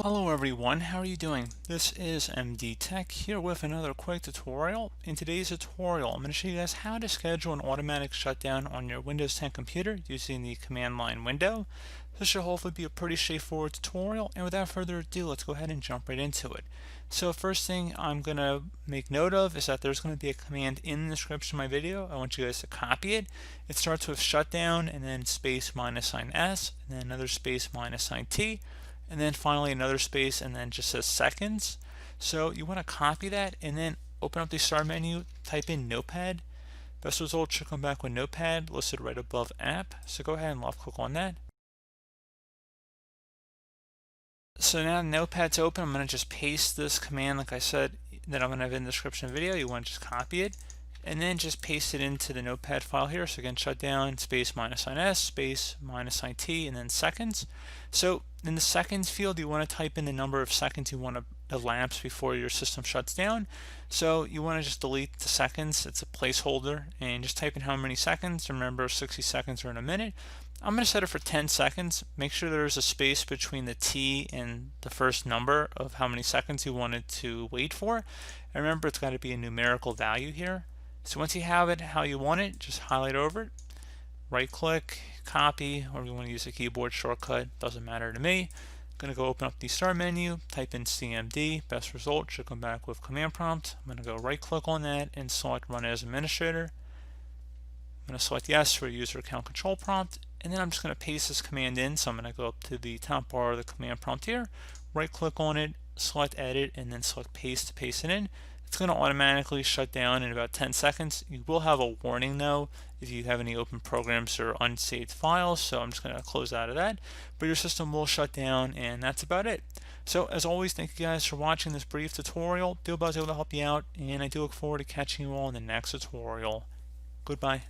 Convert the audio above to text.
Hello everyone, how are you doing? This is MD Tech here with another quick tutorial. In today's tutorial, I'm going to show you guys how to schedule an automatic shutdown on your Windows 10 computer using the command line window. This should hopefully be a pretty straightforward tutorial, and without further ado, let's go ahead and jump right into it. So first thing I'm going to make note of is that there's going to be a command in the description of my video. I want you guys to copy it. It starts with shutdown and then space minus sign S and then another space minus sign T, and then finally another space and then just says seconds. So you want to copy that and then open up the start menu, type in Notepad. Best result should come back with Notepad listed right above app. So go ahead and left click on that. So now Notepad's open. I'm going to just paste this command like I said that I'm going to have in the description of the video. You want to just copy it and then just paste it into the Notepad file here. So again, shutdown space minus sign S space minus sign T and then seconds. So in the seconds field, you want to type in the number of seconds you want to elapse before your system shuts down. So you want to just delete the seconds. It's a placeholder and just type in how many seconds. Remember 60 seconds are in a minute. I'm going to set it for 10 seconds. Make sure there's a space between the T and the first number of how many seconds you want it to wait for. And remember, it's got to be a numerical value here. So once you have it how you want it, just highlight over it, right click, copy, or you want to use a keyboard shortcut, doesn't matter to me. I'm going to go open up the start menu, type in CMD, best result should come back with command prompt. I'm going to go right click on that and select run as administrator. I'm going to select yes for user account control prompt, and then I'm just going to paste this command in. So I'm going to go up to the top bar of the command prompt here, right click on it, select edit, and then select paste to paste it in. It's going to automatically shut down in about 10 seconds. You will have a warning though if you have any open programs or unsaved files, so I'm just going to close out of that. But your system will shut down, and that's about it. So as always, thank you guys for watching this brief tutorial. I was able to help you out, and I do look forward to catching you all in the next tutorial. Goodbye.